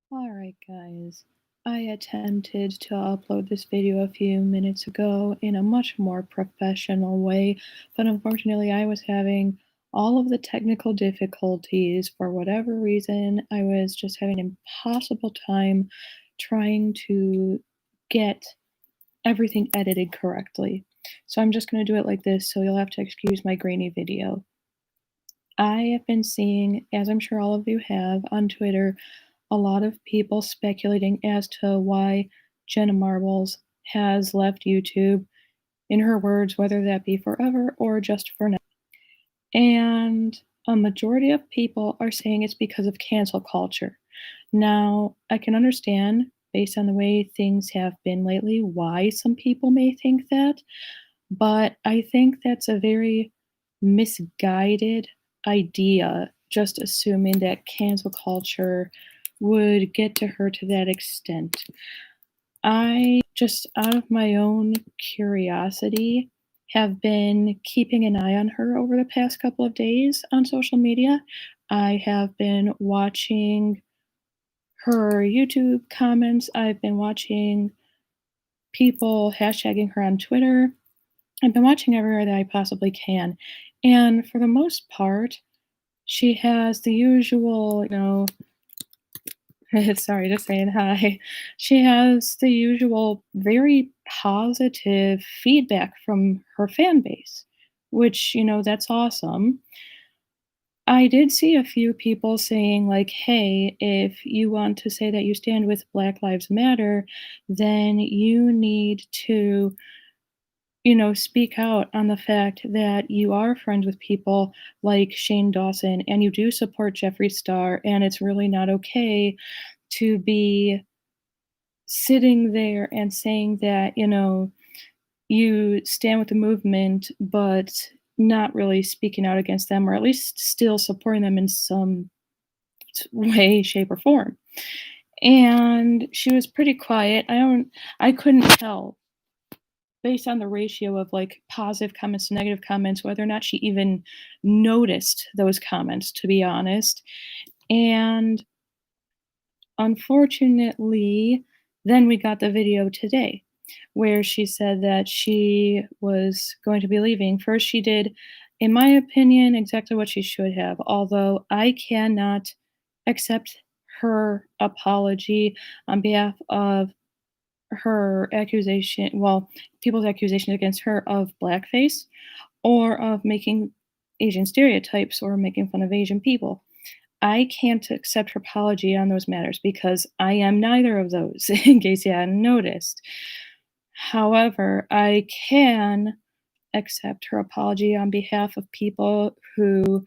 Alright, guys. I attempted to upload this video a few minutes ago in a much more professional way, but unfortunately, I was having all of the technical difficulties. For whatever reason, I was just having an impossible time trying to get everything edited correctly. So I'm just going to do it like this, so you'll have to excuse my grainy video. I have been seeing, as I'm sure all of you have, on Twitter, a lot of people speculating as to why Jenna Marbles has left YouTube, in her words, whether that be forever or just for now. And a majority of people are saying it's because of cancel culture. Now, I can understand, based on the way things have been lately, why some people may think that, but I think that's a very misguided idea, just assuming that cancel culture would get to her to that extent. I just, out of my own curiosity, have been keeping an eye on her over the past couple of days on social media. I have been watching her YouTube comments. I've been watching people hashtagging her on Twitter. I've been watching everywhere that I possibly can. And for the most part, she has the usual, sorry, just saying hi. She has the usual very positive feedback from her fan base, which, that's awesome. I did see a few people saying, like, hey, if you want to say that you stand with Black Lives Matter, then you need to speak out on the fact that you are friends with people like Shane Dawson and you do support Jeffree Star, and it's really not okay to be sitting there and saying that, you stand with the movement, but not really speaking out against them, or at least still supporting them in some way, shape, or form. And she was pretty quiet. I couldn't tell based on the ratio of like positive comments to negative comments, whether or not she even noticed those comments, to be honest. And unfortunately, then we got the video today where she said that she was going to be leaving. First, she did, in my opinion, exactly what she should have, although I cannot accept her apology on behalf of her accusation, well, people's accusations against her of blackface or of making Asian stereotypes or making fun of Asian people. I can't accept her apology on those matters because I am neither of those, in case you hadn't noticed. However, I can accept her apology on behalf of people who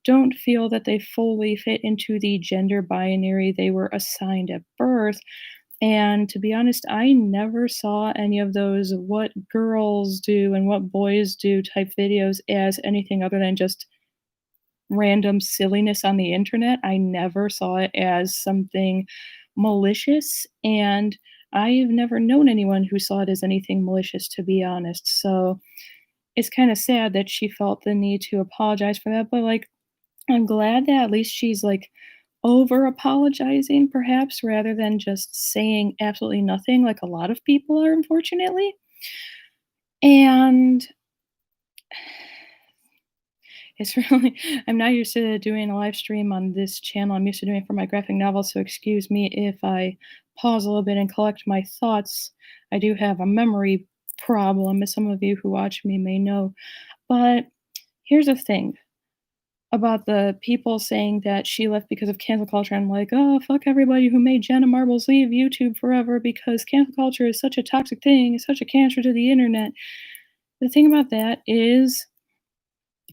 don't feel that they fully fit into the gender binary they were assigned at birth. And to be honest, I never saw any of those what girls do and what boys do type videos as anything other than just random silliness on the internet. I never saw it as something malicious, and I've never known anyone who saw it as anything malicious, to be honest. So it's kind of sad that she felt the need to apologize for that, but like, I'm glad that at least she's like over apologizing, perhaps, rather than just saying absolutely nothing like a lot of people are, unfortunately. And it's really, I'm not used to doing a live stream on this channel. I'm used to doing it for my graphic novel, so excuse me if I pause a little bit and collect my thoughts. I do have a memory problem, as some of you who watch me may know. But here's the thing about the people saying that she left because of cancel culture. I'm like, oh, fuck everybody who made Jenna Marbles leave YouTube forever because cancel culture is such a toxic thing, it's such a cancer to the internet. The thing about that is,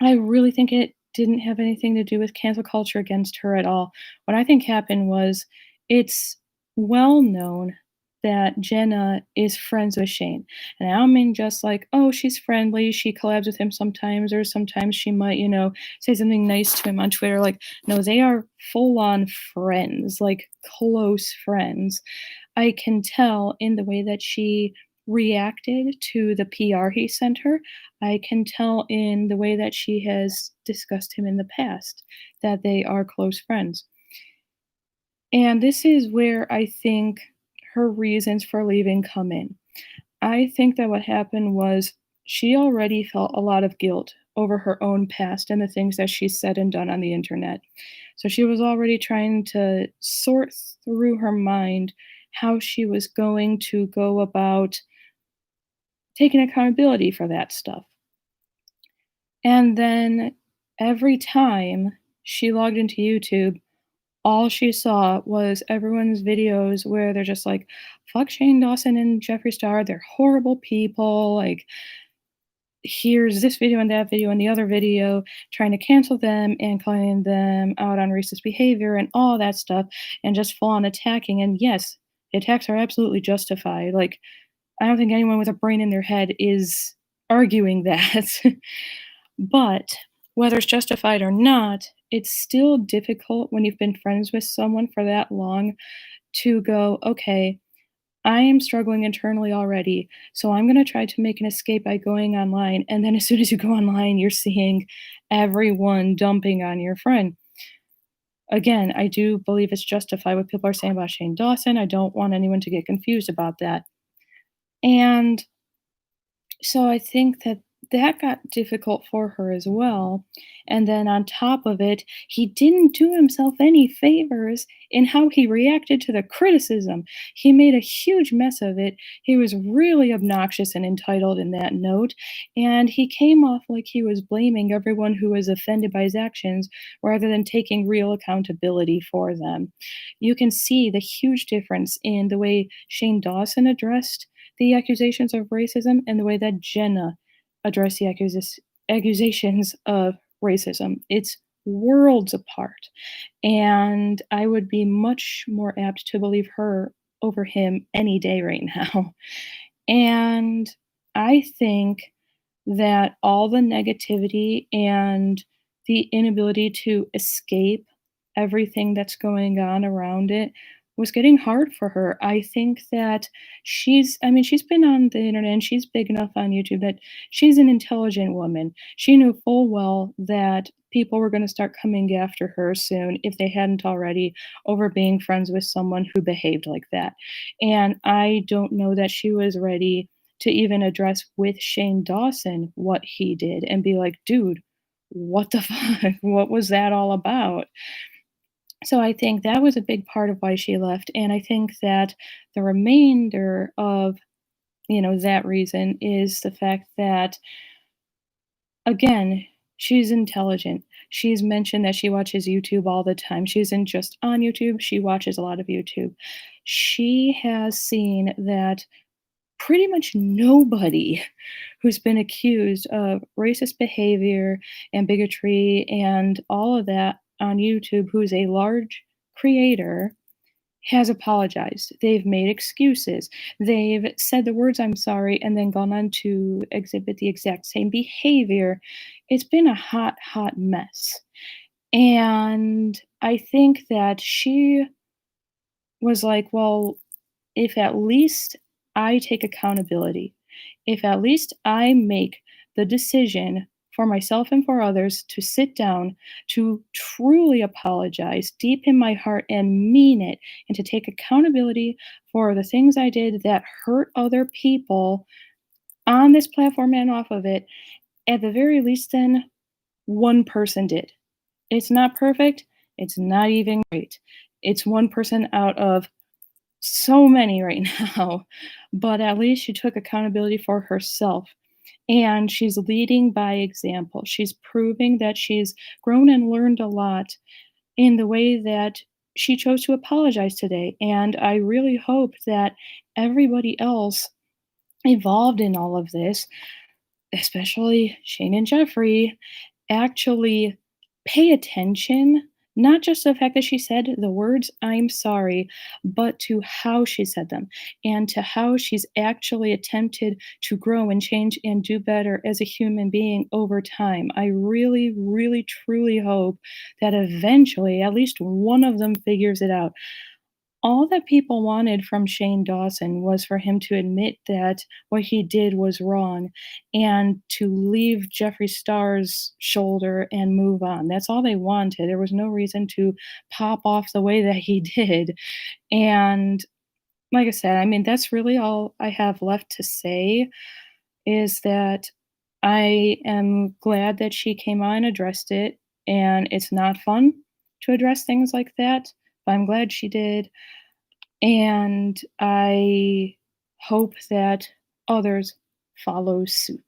I really think it didn't have anything to do with cancel culture against her at all. What I think happened was it's well known that Jenna is friends with Shane. And I don't mean just like, oh, she's friendly, she collabs with him sometimes, or sometimes she might, say something nice to him on Twitter. Like, no, they are full on friends, like close friends. I can tell in the way that she reacted to the PR he sent her. I can tell in the way that she has discussed him in the past that they are close friends. And this is where I think her reasons for leaving come in. I think that what happened was she already felt a lot of guilt over her own past and the things that she said and done on the internet. So she was already trying to sort through her mind how she was going to go about taking accountability for that stuff. And then every time she logged into YouTube, all she saw was everyone's videos where they're just like, fuck Shane Dawson and Jeffree Star. They're horrible people. Like, here's this video and that video and the other video trying to cancel them and calling them out on racist behavior and all that stuff and just full on attacking. And yes, the attacks are absolutely justified. Like, I don't think anyone with a brain in their head is arguing that. But whether it's justified or not, it's still difficult when you've been friends with someone for that long to go, okay, I am struggling internally already, so I'm going to try to make an escape by going online. And then as soon as you go online, you're seeing everyone dumping on your friend. Again, I do believe it's justified what people are saying about Shane Dawson. I don't want anyone to get confused about that. And so I think that that got difficult for her as well. And then on top of it, he didn't do himself any favors in how he reacted to the criticism. He made a huge mess of it. He was really obnoxious and entitled in that note. And he came off like he was blaming everyone who was offended by his actions rather than taking real accountability for them. You can see the huge difference in the way Shane Dawson addressed the accusations of racism and the way that Jenna addressed the accusations of racism. It's worlds apart. And I would be much more apt to believe her over him any day right now. And I think that all the negativity and the inability to escape everything that's going on around it was getting hard for her. I think that I mean, she's been on the internet and she's big enough on YouTube that she's an intelligent woman. She knew full well that people were going to start coming after her soon if they hadn't already over being friends with someone who behaved like that. And I don't know that she was ready to even address with Shane Dawson what he did and be like, dude, what the fuck? What was that all about? So I think that was a big part of why she left. And I think that the remainder of, that reason is the fact that, again, she's intelligent. She's mentioned that she watches YouTube all the time. She isn't just on YouTube, she watches a lot of YouTube. She has seen that pretty much nobody who's been accused of racist behavior and bigotry and all of that on YouTube, who's a large creator, has apologized. They've made excuses. They've said the words "I'm sorry" and then gone on to exhibit the exact same behavior. It's been a hot, hot mess. And I think that she was like, well, if at least I take accountability, if at least I make the decision for myself and for others to sit down, to truly apologize deep in my heart and mean it, and to take accountability for the things I did that hurt other people on this platform and off of it, at the very least, then one person did. It's not perfect. It's not even great. It's one person out of so many right now, but at least she took accountability for herself. And she's leading by example. She's proving that she's grown and learned a lot in the way that she chose to apologize today. And I really hope that everybody else involved in all of this, especially Shane and Jeffree, actually pay attention, not just to the fact that she said the words "I'm sorry," but to how she said them and to how she's actually attempted to grow and change and do better as a human being over time. I really, really, truly hope that eventually at least one of them figures it out. All that people wanted from Shane Dawson was for him to admit that what he did was wrong and to leave Jeffree Star's shoulder and move on. That's all they wanted. There was no reason to pop off the way that he did. And like I said, I mean, that's really all I have left to say is that I am glad that she came on and addressed it. And it's not fun to address things like that, but I'm glad she did. And I hope that others follow suit.